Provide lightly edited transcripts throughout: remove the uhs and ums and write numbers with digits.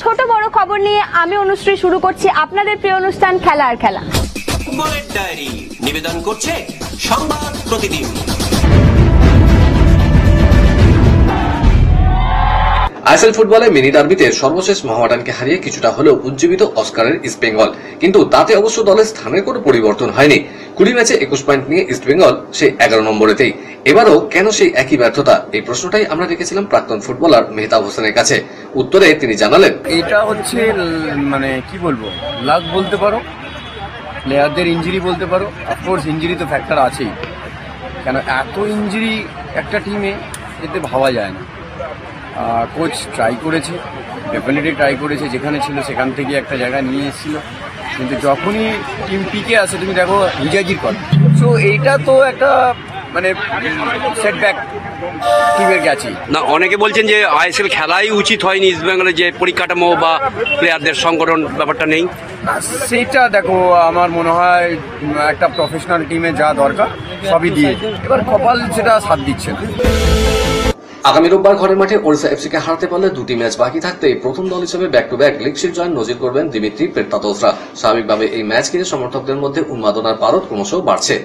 ছোট বড় খবর নিয়ে আমি অনুশ্রী শুরু করছি আপনাদের প্রিয় অনুষ্ঠান খেলা আর খেলা। ফুটবলের ডায়েরি নিবেদন করছে সংবাদ প্রতিদিন। আইএসএল ফুটবলে মিনি ডার্বিতে সর্বশেষ মোহামেডানকে হারিয়ে কিছুটা হলেও উজ্জীবিত অস্কারের ইস্টবেঙ্গল, কিন্তু তাতে অবশ্য দলের স্থানের কোনো পরিবর্তন হয়নি। 20 ম্যাচে 21 পয়েন্ট নিয়ে ইস্টবেঙ্গল সেই 11 নম্বরেতেই। এবারও কেন সেই একই ব্যর্থতা, এই প্রশ্নটাই আমরা রেখেছিলাম প্রাক্তন ফুটবলার মেহতাব হোসেনের কাছে। উত্তরে তিনি জানালেন, এটা হচ্ছে মানে কি বলবো, লাক বলতে পারো, প্লেয়ারদের ইনজুরি বলতে পারো। অফকোর্স ইনজুরি তো ফ্যাক্টর আছেই, কেন এত ইনজুরি একটা টিমে এতে ভাবা যায় না। কোচ ট্রাই করেছে, ডেফিনেটলি ট্রাই করেছে, যেখানে ছিল সেখান থেকে একটা জায়গায় নিয়ে এসেছিল, কিন্তু যখনই টিম পিকে আসে তুমি দেখো হিজাজির কথা। সো এইটা তো একটা মানে সেটব্যাক টিমের গেছে না। অনেকে বলছেন যে আইএসএল খেলাই উচিত হয়নি, ইস্ট বেঙ্গলের যে পরিকাঠামো বা প্লেয়ারদের সংগঠন ব্যাপারটা নেই। সেইটা দেখো, আমার মনে হয় একটা প্রফেশনাল টিমে যা দরকার সবই দিয়ে, এবার কপাল সেটা সাথ দিচ্ছে না। আগামী রোববার ঘরের মাঠে ওড়িশা এফসিকে হারাতে পারলে 2টি ম্যাচ বাকি থাকতেই প্রথম দল হিসেবে back to back league shield জয়ের নজির করবেন দিমিত্রি পেট্রাতোসরা। স্বাভাবিকভাবে এই ম্যাচ ঘিরে সমর্থকদের মধ্যে উন্মাদনার পারদ ক্রমশ বাড়ছে।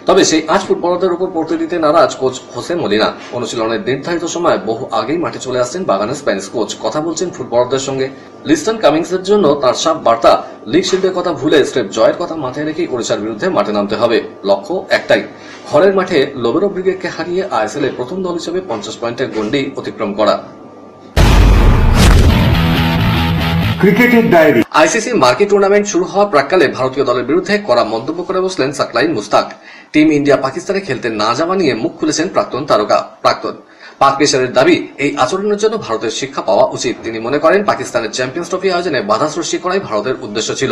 তবে সেই আজ ফুটবলারদের উপর পড়তে দিতে নারাজ কোচ হোসে মলিনা। অনুশীলনের নির্ধারিত সময় বহু আগেই মাঠে চলে আসছেন বাগানের স্প্যানিশ কোচ। কথা বলছেন ফুটবলারদের সঙ্গে। লিস্টন কামিংসের জন্য তার সাফ বার্তা, লিগ শিল্ডের কথা ভুলে স্রেফ জয়ের কথা মাথায় রেখেই ওড়িশার বিরুদ্ধে মাঠে নামতে হবে। লক্ষ্য একটাই, ঘরের মাঠে লোবেরো ব্রিগেডকে হারিয়ে আইএসএল এর প্রথম দল হিসেবে 50 পয়েন্টের গন্ডি অতিক্রম করা। ক্রিকেটের ডায়েরি। আইসিসি মার্কি টুর্নামেন্ট শুরু হওয়ার প্রাক্কালে ভারতীয় দলের বিরুদ্ধে কড়া মন্তব্য করে বসলেন সাকলাইন মুস্তাক। টিম ইন্ডিয়া পাকিস্তানে খেলতে না যাওয়া নিয়ে মুখ খুলেছেন প্রাক্তন তারকা। পাক পেসারের দাবি, এই আচরণের জন্য ভারতের শিক্ষা পাওয়া উচিত। তিনি মনে করেন পাকিস্তানের চ্যাম্পিয়ন্স ট্রফি আয়োজনে বাধা সৃষ্টি করাই ভারতের উদ্দেশ্য ছিল।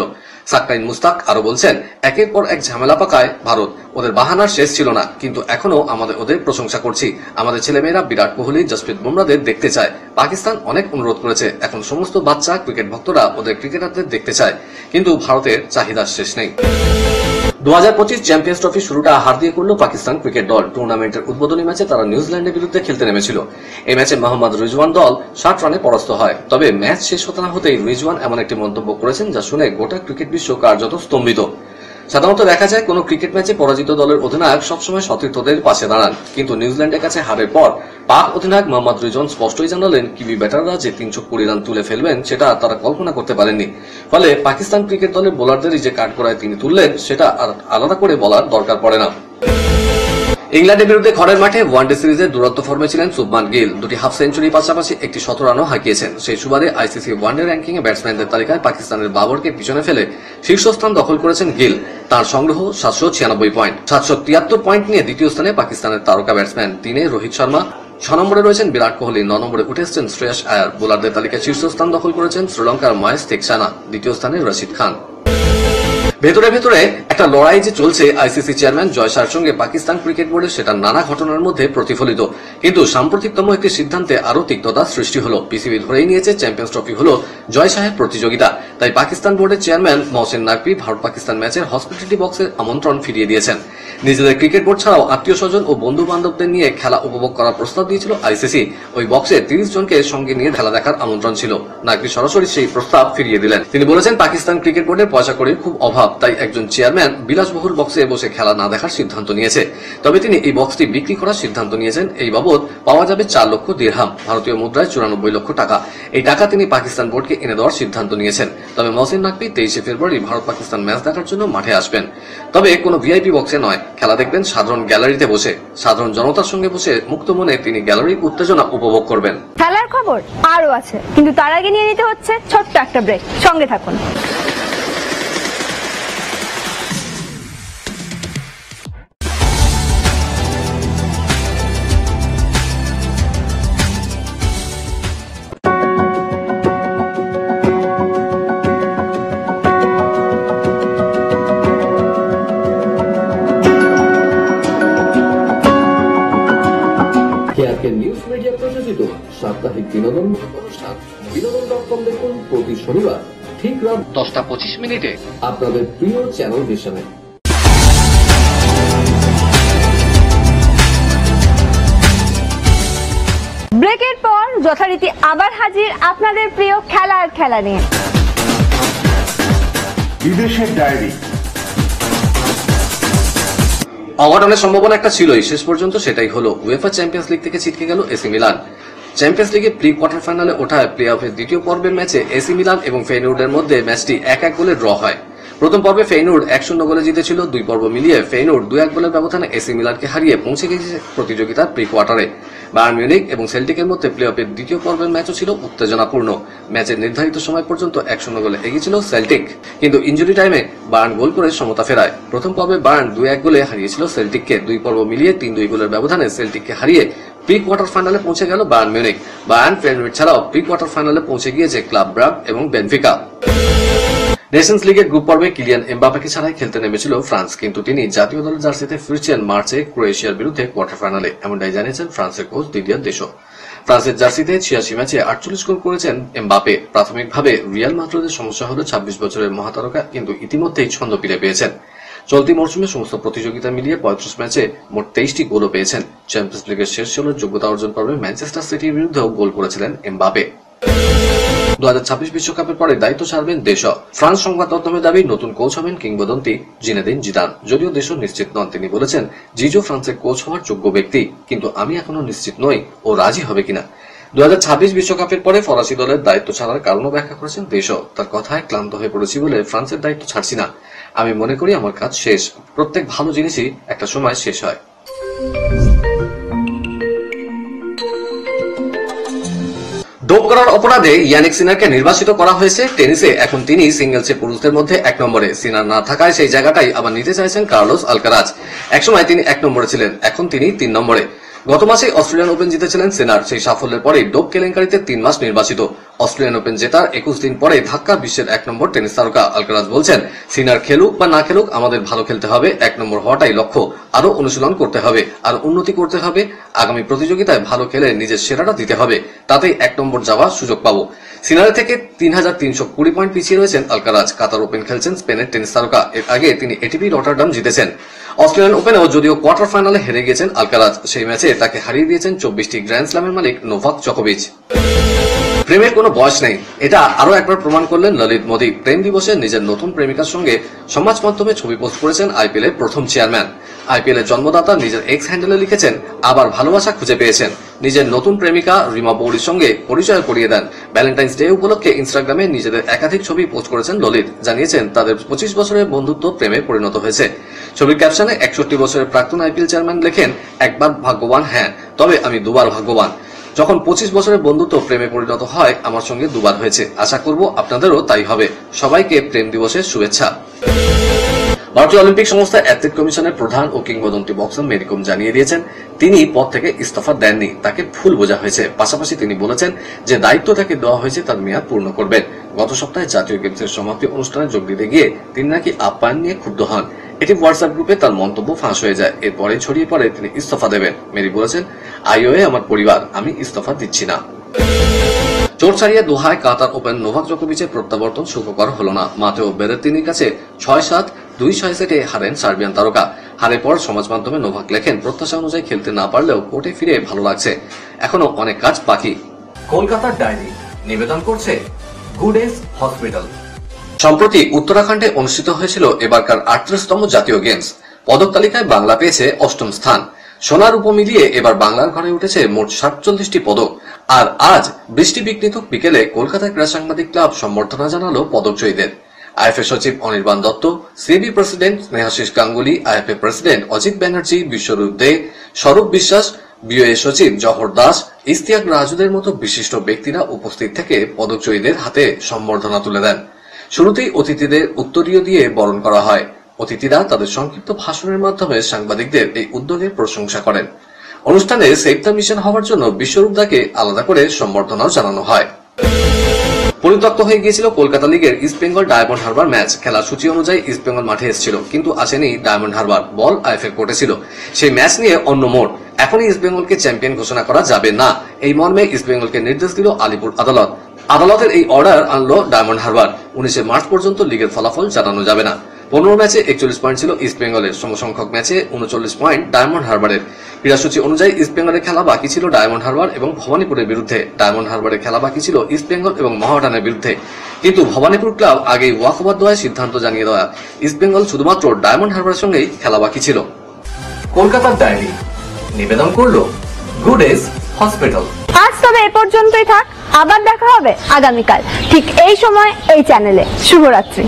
সাকলাইন মুস্তাক আরো বলছেন, একের পর এক ঝামেলা পাকায় ভারত, ওদের বাহানার শেষ ছিল না, কিন্তু এখনো আমাদের ওদের প্রশংসা করছি। আমাদের ছেলেমেয়েরা বিরাট কোহলি, জসপ্রীত বুমরাদের দেখতে চায়। পাকিস্তান অনেক অনুরোধ করেছে, এখন সমস্ত বাচ্চা ক্রিকেট ভক্তরা ওদের ক্রিকেটারদের দেখতে চায়, কিন্তু ভারতের চাহিদার শেষ নেই। 2025 চ্যাম্পিয়ন্স ট্রফি শুরুটা হার দিয়ে করল পাকিস্তান ক্রিকেট দল। টুর্নামেন্টের উদ্বোধনী ম্যাচে তারা নিউজিল্যান্ডের বিরুদ্ধে খেলতে নেমেছিল। এই ম্যাচে মোহাম্মদ রিজওয়ান দল 60 রানে পরাস্ত হয়। তবে ম্যাচ শেষ হতে না হতেই রিজওয়ান এমন একটি মন্তব্য করেছেন যা শুনে গোটা ক্রিকেট বিশ্ব কার্যত স্তম্ভিত। সাধারণত দেখা যায় কোন ক্রিকেট ম্যাচে পরাজিত দলের অধিনায়ক সবসময় সতীর্থদের পাশে দাঁড়ান, কিন্তু নিউজিল্যান্ডের কাছে হারের পর পাক অধিনায়ক মোহাম্মদ রিজওয়ান স্পষ্টই জানালেন কিউবি ব্যাটাররা যে 320 রান তুলে ফেলবেন সেটা তারা কল্পনা করতে পারেননি। ফলে পাকিস্তান ক্রিকেট দলের বোলারদেরই যে কাঠগড়ায় তিনি তুললেন সেটা আর আলাদা করে বলার দরকার পড়ে না। ইংল্যান্ডের বিরুদ্ধে ঘরের মাঠে ওয়ানডে সিরিজে দুরন্ত ফর্মে ছিলেন শুভমান গিল। 2টি হাফ সেঞ্চুরি পাশাপাশি একটি 100 রানও হাঁকিয়েছেন। সেই সুবাদে আইসিসি ওয়ানডে র্যাঙ্কিং এ ব্যাটসম্যানদের তালিকায় পাকিস্তানের বাবরকে পিছনে ফেলে শীর্ষস্থান দখল করেছেন গিল। তার সংগ্রহ 796 পয়েন্ট। 773 পয়েন্ট নিয়ে দ্বিতীয় স্থানে পাকিস্তানের তারকা ব্যাটসম্যান 3-এ রোহিত শর্মা, 6 নম্বরে রয়েছেন বিরাট কোহলি, 9 নম্বরে উঠে এসেছেন শ্রেয়াস আয়ার। বোলারদের তালিকায় শীর্ষস্থান দখল করেছেন শ্রীলঙ্কার মহেশ থিকসানা, দ্বিতীয় স্থানে রশিদ খান। ভেতরে ভেতরে একটা লড়াই যে চলছে আইসিসি চেয়ারম্যান জয় শাহর সঙ্গে পাকিস্তান ক্রিকেট বোর্ডের, সেটা নানা ঘটনার মধ্যে প্রতিফলিত। কিন্তু সাম্প্রতিকতম একটি সিদ্ধান্তে আরো তিক্ততা সৃষ্টি হলো। পিসিবি ধরেই নিয়েছে চ্যাম্পিয়ন্স ট্রফি হলো জয় শাহের প্রতিযোগিতা। তাই পাকিস্তান বোর্ডের চেয়ারম্যান মহসিন নাকভি ভারত পাকিস্তান ম্যাচের হসপিটালিটি বক্সের আমন্ত্রণ ফিরিয়ে দিয়েছেন। নিজেদের ক্রিকেট বোর্ড ছাড়াও আত্মীয় স্বজন ও বন্ধু বান্ধবদের নিয়ে খেলা উপভোগ করার প্রস্তাব দিয়েছিল আইসিসি। ওই বক্সে 30 জনকে সঙ্গে নিয়ে খেলা দেখার আমন্ত্রণ ছিল। নাকভি সরাসরি সেই প্রস্তাব ফিরিয়ে দিলেন। তিনি বলেছেন, পাকিস্তান ক্রিকেট বোর্ডের পয়সা কড়ির খুব অভাব, তাই একজন চেয়ারম্যান বিলাসবহুল বক্সে বসে খেলা না দেখার সিদ্ধান্ত নিয়েছে। তবে তিনি এই বক্সটি বিক্রি করার সিদ্ধান্ত নিয়েছেন। এই বাবদ পাওয়া যাবে 4 লক্ষ দিরহাম, ভারতীয় মুদ্রায় 94 লক্ষ টাকা। এই টাকা তিনি পাকিস্তান বোর্ডকে এনে দেওয়ার সিদ্ধান্ত নিয়েছেন। তবে মহসিন নাকভি 23 ফেব্রুয়ারি ভারত পাকিস্তান ম্যাচ দেখার জন্য মাঠে আসবেন। তবে কোনো ভিআইপি বক্সে নয়, খেলা দেখবেন সাধারণ গ্যালারিতে বসে। সাধারণ জনতার সঙ্গে বসে মুক্ত মনে তিনি গ্যালারির উত্তেজনা উপভোগ করবেন। খেলার খবর আরো আছে, কিন্তু তার আগে নিয়ে নিতে হচ্ছে ছোট্ট একটা ব্রেক। সঙ্গে থাকুন। নিউজ মিডিয়া প্রযোজিত সাপ্তাহিক বিনোদন অনুষ্ঠান বিনোদন.com দেখুন প্রতি শনিবার ঠিক রাত 10:25 আপনাদের প্রিয় চ্যানেল ভিশনে। ব্রেকের পর যথারীতি আবার হাজির আপনাদের প্রিয় খেলার খেলা নিয়ে। বিদেশের ডায়েরি। অঘটনের সম্ভাবনা একটা ছিলই, শেষ পর্যন্ত সেটাই হলো। উয়েফা চ্যাম্পিয়ন্স লিগ থেকে ছিটকে গেল এসি মিলান। চ্যাম্পিয়ন্স লিগে প্রি কোয়ার্টার ফাইনালে ওঠায় প্লে অফের দ্বিতীয় পর্বের ম্যাচে এসি মিলান এবং ফেইনুর্ডের মধ্যে ম্যাচটি 1-1 গোলে ড্র হয়। প্রথম পর্বে ফেইনুর্ড 1-0 গোলে জিতেছিল। দুই পর্ব মিলিয়ে ফেইনুর্ড 2-1 গোলের ব্যবধানে এসি মিলানকে হারিয়ে পৌঁছে গিয়েছে প্রতিযোগিতার প্রি কোয়ার্টারে। বায়ার্ন মিউনিখ এবং সেল্টিকের মধ্যে প্লে অফের দ্বিতীয় পর্বের ম্যাচও ছিল উত্তেজনাপূর্ণ। ম্যাচের নির্ধারিত সময় পর্যন্ত 1-0 গোলে এগিয়ে ছিল সেল্টিক, কিন্তু ইনজুরি টাইমে বায়ার্ন গোল করে সমতা ফেরায়। প্রথম পর্বে বায়ার্ন 2-1 গোলে হারিয়েছিল সেল্টিককে। দুই পর্ব মিলিয়ে 3-2 গোলের ব্যবধানে সেল্টিককে হারিয়ে প্রি কোয়ার্টার ফাইনালে পৌঁছে গেল বায়ার্ন মিউনিখ। বায়ার্ন ফেইনুর্ড ছাড়াও প্রি কোয়ার্টার ফাইনালে পৌঁছে গিয়েছে ক্লাব ব্রাগ এবং বেনফিকা। নেশনস লিগের গ্রুপ পর্বে কিলিয়ান এমবাপ্পেকে ছাড়াই খেলতে নেমেছিল ফ্রান্স, কিন্তু তিনি জাতীয় দলের জার্সিতে ফিরছেন মার্চে ক্রোয়েশিয়ার বিরুদ্ধে কোয়ার্টার ফাইনালে, এমনটাই জানিয়েছেন ফ্রান্সের কোচ দিদিয়ার দেশো। ফ্রান্সের জার্সিতে 86 ম্যাচে 48 গোল করেছেন এমবাপ্পে। প্রাথমিকভাবে রিয়াল মাদ্রিদের সমস্যা হলো 26 বছরের মহাতারকা কিন্তু ইতিমধ্যেই ছন্দ ফিরে পেয়েছেন। চলতি মৌসুমে সমস্ত প্রতিযোগিতা মিলিয়ে 35 ম্যাচে মোট 23টি গোলও পেয়েছেন। চ্যাম্পিয়ন্স লিগের শেষ ষোলোর যোগ্যতা অর্জন পর্বে ম্যানচেস্টার সিটির বিরুদ্ধেও গোল করেছিলেন এমবাপ্পে। 2026 বিশ্বকাপের পরে দায়িত্ব ছাড়বেন দেশো। ফ্রান্স সংবাদ মাধ্যমের দাবি নতুন কোচ হবেন কিংবদন্তি জিনেদিন জিদান। যদিও দেশো নিশ্চিত নন, তিনি বলেছেন জিজো ফ্রান্সের কোচ হওয়ার যোগ্য ব্যক্তি, কিন্তু আমি এখনো নিশ্চিত নই ও রাজি হবে কিনা। 2026 বিশ্বকাপের পরে ফরাসি দলের দায়িত্ব ছাড়ার কারণও ব্যাখ্যা করেছেন দেশো। তার কথায় ক্লান্ত হয়ে পড়েছি বলে ফ্রান্সের দায়িত্ব ছাড়ছি না। আমি মনে করি আমার কাজ শেষ। প্রত্যেক ভালো জিনিসই একটা সময় শেষ হয়। ডোপ করার অপরাধে ইয়ানিক সিনারকে নির্বাচিত করা হয়েছে টেনিসে। এখন তিনি সিঙ্গেলসে পুরুষদের মধ্যে 1 নম্বরে। সিনার না থাকায় সেই জায়গাটাই আবার নিতে চাইছেন কার্লোস আলকারাজ। একসময় তিনি 1 নম্বরে ছিলেন, এখন তিনি 3 নম্বরে। গত মাসে অস্ট্রেলিয়ান ওপেন জিতেছিলেন সিনার। সেই সাফল্যের পরে ডোপ কেলেঙ্কারিতে 3 মাস নির্বাচিত। অস্ট্রেলিয়ান ওপেন জেতার 21 দিন পরে ধাক্কা বিশ্বের 1 নম্বর টেনিস তারকা আলকারাজ বলছেন, সিনার খেলুক বা না খেলুক আমাদের ভালো খেলতে হবে, 1 নম্বর হওয়াটাই লক্ষ্য। আরো অনুশীলন করতে হবে, আরো উন্নতি করতে হবে, আগামী প্রতিযোগিতায় ভালো খেলে নিজের সেরাটা দিতে হবে, তাতেই 1 নম্বর যাওয়ার সুযোগ পাবো। সিনারের থেকে 3320 পয়েন্ট পিছিয়ে রয়েছেন আলকারাজ। কাতার ওপেন খেলছেন স্পেনের টেনিস তারকা। এর আগে তিনি এটিপি রটারডাম জিতেছেন। অস্ট্রেলিয়ান ওপেনেও যদিও কোয়ার্টার ফাইনালে হেরে গিয়েছেন আলকারাজ, সেই ম্যাচে তাকে হারিয়ে দিয়েছেন 24টি গ্র্যান্ড স্ল্যামের মালিক নোভাক জোকোভিচ। প্রেমের কোনো বয়স নেই, এটা আরো একবার প্রমাণ করলেন ললিত মোদী। প্রেম দিবসে নিজের নতুন প্রেমিকার সঙ্গে সমাজ মাধ্যমে ছবি পোস্ট করেছেন আইপিএল এর প্রথম চেয়ারম্যান। আইপিএল এর জন্মদাতা নিজের এক্স হ্যান্ডেলে লিখেছেন আবার ভালোবাসা খুঁজে পেয়েছেন। নিজের নতুন প্রেমিকা রিমা বৌরির সঙ্গে পরিচয় করিয়ে দেন। ভ্যালেন্টাইন্স ডে উপলক্ষে ইনস্টাগ্রামে নিজেদের একাধিক ছবি পোস্ট করেছেন ললিত। জানিয়েছেন তাদের 25 বছরের বন্ধুত্ব প্রেমে পরিণত হয়েছে। ছবির ক্যাপশনে 61 বছরের প্রাক্তন আইপিএল চেয়ারম্যান লেখেন, একবার ভাগ্যবান হ্যাঁ, তবে আমি দুবার ভাগ্যবান। যখন 25 বছরের বন্ধুত্ব প্রেমে পরিণত হয়, আমার সঙ্গে দুবার হয়েছে। আশা করব আপনাদেরও তাই হবে। সবাইকে প্রেম দিবসের শুভেচ্ছা। ভারতীয় অলিম্পিক সংস্থা অ্যাথলেট কমিশনের প্রধান ও কিংবদন্তি বক্সার মেরি কম জানিয়ে দিয়েছেন তিনি পদ থেকে ইস্তফা দেননি, তাকে ভুল বোঝা হয়েছে। পাশাপাশি তিনি বলেছেন যে দায়িত্ব তাকে দেওয়া হয়েছে তার মেয়াদ পূর্ণ করবেন। গত সপ্তাহে জাতীয় গেমসের সমাপ্তি অনুষ্ঠানে যোগ দিতে গিয়ে তিনি নাকি আপ্যায়ন নিয়ে ক্ষুব্ধ হন। এটি হোয়াটসঅ্যাপ গ্রুপে তার মন্তব্য ফাঁস হয়ে যায়। এরপরে ছড়িয়ে পড়ে তিনি ইস্তফা দেবেন। মেরি বলেছেন, আইওএ আমার পরিবার, আমি ইস্তফা দিচ্ছি না। চোট ছাড়িয়ে দোহায় কাতার ওপেন নোভাক জোকোভিচের প্রত্যাবর্তন সুখকর হল না। মাতেও বেরেত্তিনির কাছে 6-7, 2-6 সেটে হারেন সার্বিয়ান তারকা। হারের পর সমাজ মাধ্যমে নোভাক লেখেন, প্রত্যাশা অনুযায়ী খেলতে না পারলেও কোর্টে ফিরে ভালো লাগছে, এখনো অনেক কাজ বাকি। কলকাতার ডায়েরি নিবেদন করছে গুডেস হসপিটাল। সম্প্রতি উত্তরাখণ্ডে অনুষ্ঠিত হয়েছিল এবারকার 38তম জাতীয় গেমস। পদক তালিকায় বাংলা পেয়েছে 8ম স্থান। সোনার উপ মিলিয়ে এবার বাংলার ঘরে উঠেছে মোট 47টি পদক। আর আজ বৃষ্টি বিঘ্নিত বিকেলে কলকাতা ক্রীড়া সাংবাদিক ক্লাব সম্বর্ধনা জানালো পদকজয়ীদের। আইএফএ সচিব Anirban Dutta, CB president Snehashis Ganguly, IFA president Ajit Banerjee, Biswarup Dey, Swarup Biswas, VOA সচিব জহর দাস, ইস্তিয়াক রাজুদের মতো বিশিষ্ট ব্যক্তিরা উপস্থিত থেকে পদকজয়ীদের হাতে সম্বর্ধনা তুলে দেন। শুরুতেই অতিথিদের উত্তরীয় দিয়ে বরণ করা হয়। অতিথিরা তাদের সংক্ষিপ্ত ভাষণের মাধ্যমে সাংবাদিকদের এই উদ্যোগের প্রশংসা করেন। অনুষ্ঠানে সেভ দ্য মিশন হওয়ার জন্য বিশ্বরূপ দাকে আলাদা করে সম্বর্ধনাও জানানো হয়। পরিত্যক্ত হয়ে গিয়েছিল কলকাতা লিগের east Bengal diamond Harbour match. খেলার সূচি অনুযায়ী ইস্ট বেঙ্গল মাঠে এসেছিল, কিন্তু আসেনি ডায়মন্ড হারবার। বল আইএফএ কোর্টে ছিল। সেই ম্যাচ নিয়ে অন্য মোড়। এখনই ইস্ট বেঙ্গলকে চ্যাম্পিয়ন ঘোষণা করা যাবে না, এই মর্মে ইস্ট বেঙ্গলকে নির্দেশ দিল আলিপুর আদালত। আদালতের এই অর্ডার আনলো ডায়মন্ড হারবার। 19 মার্চ পর্যন্ত লিগের ফলাফল জানানো যাবে না। 15 ম্যাচে 41 পয়েন্ট ছিল ইস্ট বেঙ্গলের, সমসংখ্যক ম্যাচে 39 পয়েন্ট ডায়মন্ড হারবারের। ক্রীড়াসূচি অনুযায়ী ইস্ট বেঙ্গলের খেলা বাকি ছিল ডায়মন্ড হারবার এবং ভবানীপুরের বিরুদ্ধে, ডায়মন্ড হারবারের খেলা বাকি ছিল ইস্ট বেঙ্গল এবং মহামেডানের বিরুদ্ধে। কিন্তু ভবানীপুর ক্লাব আগেই ওয়াকওভার দেওয়ায় সিদ্ধান্ত জানিয়ে দেওয়া ইস্ট বেঙ্গল শুধুমাত্র ডায়মন্ড হারবারের সঙ্গেই খেলা বাকি ছিল। কলকাতার ডায়েরি নিবেদন করলো গুড এজ হসপিটাল। আজ তবে এ পর্যন্তই থাক, আবার দেখা হবে আগামীকাল ঠিক এই সময় এই চ্যানেলে। শুভরাত্রি।